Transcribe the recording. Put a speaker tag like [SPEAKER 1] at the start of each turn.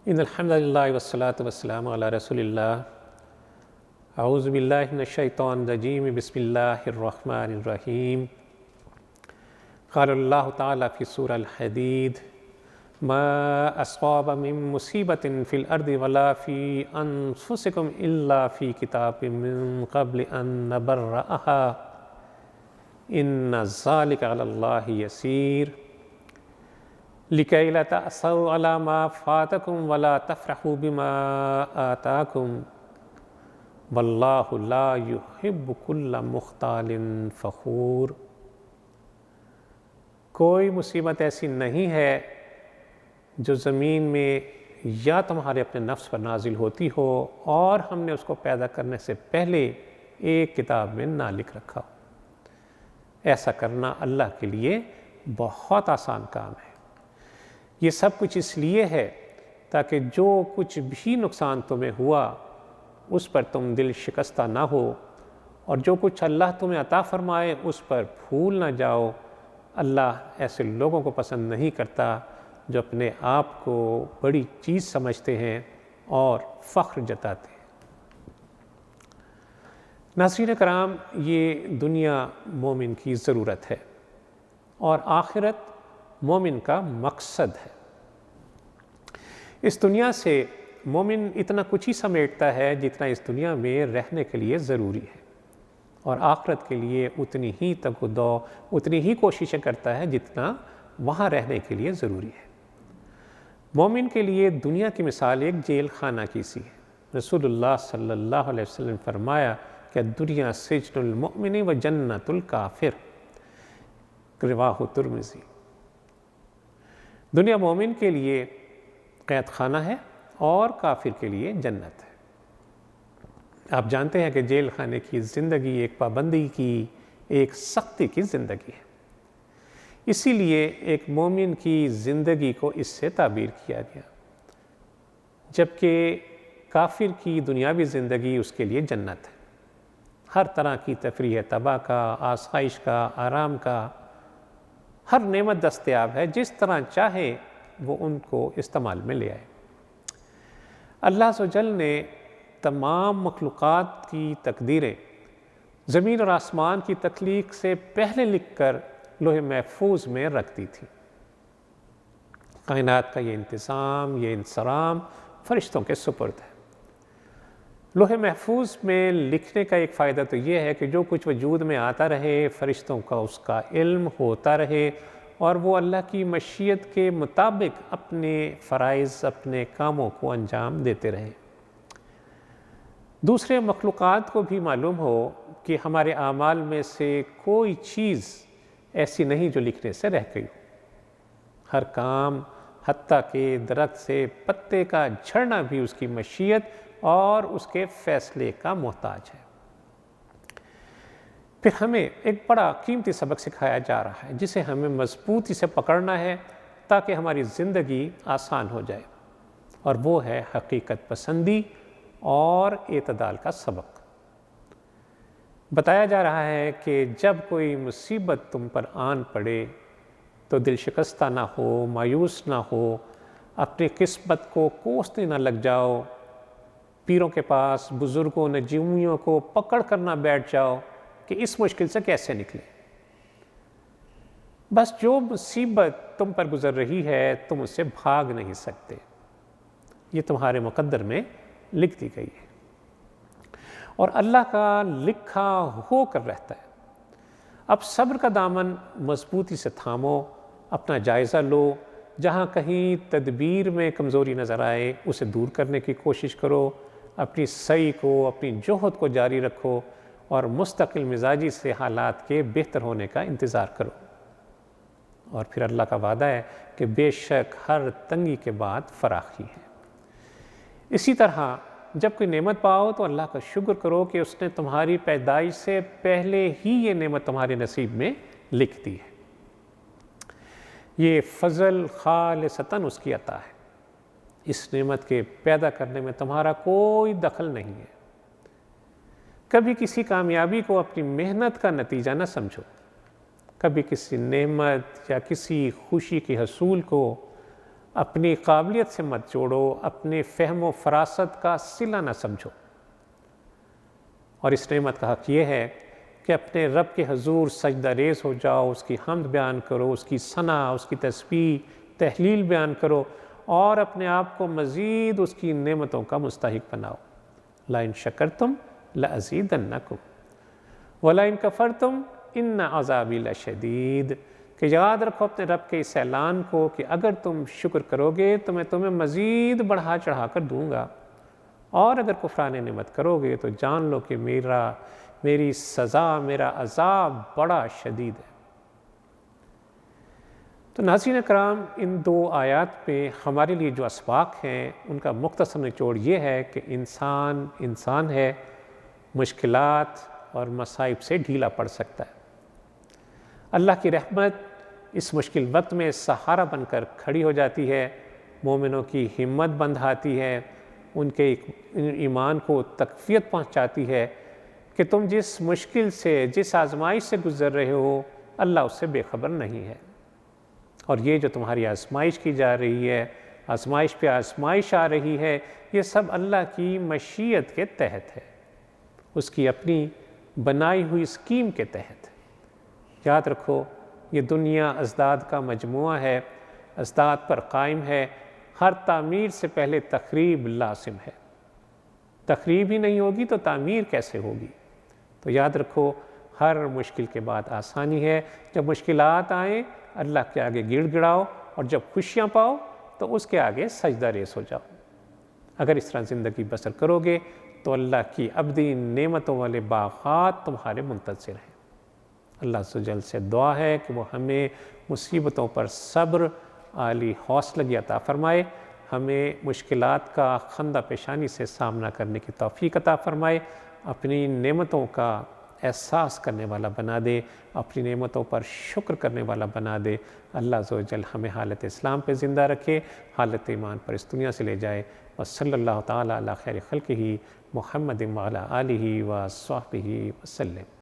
[SPEAKER 1] ان الحمد للہ والصلاة والسلام علی رسول اللہ اعوذ باللہ من الشیطان الرجیم بسم اللہ الرحمن الرحیم قال اللہ تعالی فی سورہ الحدید ما اصاب من مصیبت فی الارض ولا فی انفسکم الا فی کتاب من قبل ان نبرأها ان ذلک علی اللہ یسیر لِكَيْ لَا تَأْسَوْا عَلَى مَا فَاتَكُمْ وَلَا تَفْرَحُوا بِمَا آتَاكُمْ وَاللَّهُ لَا يُحِبُّ كُلَّ مُخْتَالٍ فَخُورٍ۔ کوئی مصیبت ایسی نہیں ہے جو زمین میں یا تمہارے اپنے نفس پر نازل ہوتی ہو اور ہم نے اس کو پیدا کرنے سے پہلے ایک کتاب میں نہ لکھ رکھا ہو۔ ایسا کرنا اللہ کے لیے بہت آسان کام ہے۔ یہ سب کچھ اس لیے ہے تاکہ جو کچھ بھی نقصان تمہیں ہوا اس پر تم دل شکستہ نہ ہو، اور جو کچھ اللہ تمہیں عطا فرمائے اس پر پھول نہ جاؤ۔ اللہ ایسے لوگوں کو پسند نہیں کرتا جو اپنے آپ کو بڑی چیز سمجھتے ہیں اور فخر جتاتے ہیں۔ ناظرین کرام، یہ دنیا مومن کی ضرورت ہے اور آخرت مومن کا مقصد ہے۔ اس دنیا سے مومن اتنا کچھ ہی سمیٹتا ہے جتنا اس دنیا میں رہنے کے لیے ضروری ہے، اور آخرت کے لیے اتنی ہی تگ و دو، اتنی ہی کوششیں کرتا ہے جتنا وہاں رہنے کے لیے ضروری ہے۔ مومن کے لیے دنیا کی مثال ایک جیل خانہ کی سی ہے۔ رسول اللہ صلی اللہ علیہ وسلم نے فرمایا کہ دنیا سجن المؤمن و جنت الکافر، رواہ ترمذی۔ دنیا مومن کے لیے قید خانہ ہے اور کافر کے لیے جنت ہے۔ آپ جانتے ہیں کہ جیل خانے کی زندگی ایک پابندی کی، ایک سختی کی زندگی ہے۔ اسی لیے ایک مومن کی زندگی کو اس سے تعبیر کیا گیا، جبکہ کافر کی دنیاوی زندگی اس کے لیے جنت ہے۔ ہر طرح کی تفریح طبع کا، آسائش کا، آرام کا، ہر نعمت دستیاب ہے، جس طرح چاہے وہ ان کو استعمال میں لے آئے۔ اللہ عز و جل نے تمام مخلوقات کی تقدیریں زمین اور آسمان کی تخلیق سے پہلے لکھ کر لوح محفوظ میں رکھ دی تھی۔ کائنات کا یہ انتظام، یہ انصرام فرشتوں کے سپرد ہے۔ لوح محفوظ میں لکھنے کا ایک فائدہ تو یہ ہے کہ جو کچھ وجود میں آتا رہے، فرشتوں کا اس کا علم ہوتا رہے اور وہ اللہ کی مشیت کے مطابق اپنے فرائض، اپنے کاموں کو انجام دیتے رہے۔ دوسرے مخلوقات کو بھی معلوم ہو کہ ہمارے اعمال میں سے کوئی چیز ایسی نہیں جو لکھنے سے رہ گئی ہو۔ ہر کام، حتیٰ کہ درخت سے پتے کا جھڑنا بھی اس کی مشیت اور اس کے فیصلے کا محتاج ہے۔ پھر ہمیں ایک بڑا قیمتی سبق سکھایا جا رہا ہے جسے ہمیں مضبوطی سے پکڑنا ہے تاکہ ہماری زندگی آسان ہو جائے، اور وہ ہے حقیقت پسندی اور اعتدال کا سبق۔ بتایا جا رہا ہے کہ جب کوئی مصیبت تم پر آن پڑے تو دل شکستہ نہ ہو، مایوس نہ ہو، اپنی قسمت کو کوسنے نہ لگ جاؤ، پیروں کے پاس، بزرگوں، نجومیوں کو پکڑ کر نہ بیٹھ جاؤ کہ اس مشکل سے کیسے نکلے۔ بس جو مصیبت تم پر گزر رہی ہے تم اس سے بھاگ نہیں سکتے، یہ تمہارے مقدر میں لکھ دی گئی ہے، اور اللہ کا لکھا ہو کر رہتا ہے۔ اب صبر کا دامن مضبوطی سے تھامو، اپنا جائزہ لو، جہاں کہیں تدبیر میں کمزوری نظر آئے اسے دور کرنے کی کوشش کرو، اپنی سعی کو، اپنی جہد کو جاری رکھو، اور مستقل مزاجی سے حالات کے بہتر ہونے کا انتظار کرو۔ اور پھر اللہ کا وعدہ ہے کہ بے شک ہر تنگی کے بعد فراخی ہے۔ اسی طرح جب کوئی نعمت پاؤ تو اللہ کا شکر کرو کہ اس نے تمہاری پیدائش سے پہلے ہی یہ نعمت تمہارے نصیب میں لکھ دی ہے۔ یہ فضل خالصتاً اس کی عطا ہے۔ اس نعمت کے پیدا کرنے میں تمہارا کوئی دخل نہیں ہے۔ کبھی کسی کامیابی کو اپنی محنت کا نتیجہ نہ سمجھو، کبھی کسی نعمت یا کسی خوشی کے حصول کو اپنی قابلیت سے مت جوڑو، اپنے فہم و فراست کا صلہ نہ سمجھو۔ اور اس نعمت کا حق یہ ہے کہ اپنے رب کے حضور سجدہ ریز ہو جاؤ، اس کی حمد بیان کرو، اس کی ثنا، اس کی تسبیح تحلیل بیان کرو، اور اپنے آپ کو مزید اس کی نعمتوں کا مستحق بناؤ۔ لَإِن شَكَرْتُمْ لَأَزِيدَنَّكُمْ وَلَئِن كَفَرْتُمْ إِنَّ عَذَابِي لَشَدِيدٌ، کہ یاد رکھو اپنے رب کے اس اعلان کو کہ اگر تم شکر کرو گے تو میں تمہیں مزید بڑھا چڑھا کر دوں گا، اور اگر کفران نعمت کرو گے تو جان لو کہ میری سزا، میرا عذاب بڑا شدید ہے۔ تو ناظرین کرام، ان دو آیات میں ہمارے لیے جو اسباق ہیں ان کا مختصر نچوڑ یہ ہے کہ انسان ہے، مشکلات اور مصائب سے ڈھیلا پڑ سکتا ہے۔ اللہ کی رحمت اس مشکل وقت میں سہارا بن کر کھڑی ہو جاتی ہے، مومنوں کی ہمت بندھاتی ہے، ان کے ایمان کو تقویت پہنچاتی ہے کہ تم جس مشکل سے، جس آزمائش سے گزر رہے ہو، اللہ اس سے بے خبر نہیں ہے، اور یہ جو تمہاری آزمائش کی جا رہی ہے، آزمائش پہ آزمائش آ رہی ہے، یہ سب اللہ کی مشیت کے تحت ہے، اس کی اپنی بنائی ہوئی اسکیم کے تحت۔ یاد رکھو یہ دنیا ازداد کا مجموعہ ہے، ازداد پر قائم ہے، ہر تعمیر سے پہلے تخریب لازم ہے، تخریب ہی نہیں ہوگی تو تعمیر کیسے ہوگی؟ تو یاد رکھو ہر مشکل کے بعد آسانی ہے، جب مشکلات آئیں اللہ کے آگے گڑ گڑاؤ، اور جب خوشیاں پاؤ تو اس کے آگے سجدہ ریز ہو جاؤ۔ اگر اس طرح زندگی بسر کرو گے تو اللہ کی ابدی نعمتوں والے باغات تمہارے منتظر ہیں۔ اللہ عز و جل سے دعا ہے کہ وہ ہمیں مصیبتوں پر صبر، عالی حوصلگی عطا فرمائے، ہمیں مشکلات کا خندہ پیشانی سے سامنا کرنے کی توفیق عطا فرمائے، اپنی نعمتوں کا احساس کرنے والا بنا دے، اپنی نعمتوں پر شکر کرنے والا بنا دے۔ اللہ عز و جل ہمیں حالت اسلام پہ زندہ رکھے، حالت ایمان پر اس دنیا سے لے جائے۔ وصلی اللہ تعالیٰ علی خیر خلقہ محمد وعلی آلہ وصحبہ وسلم۔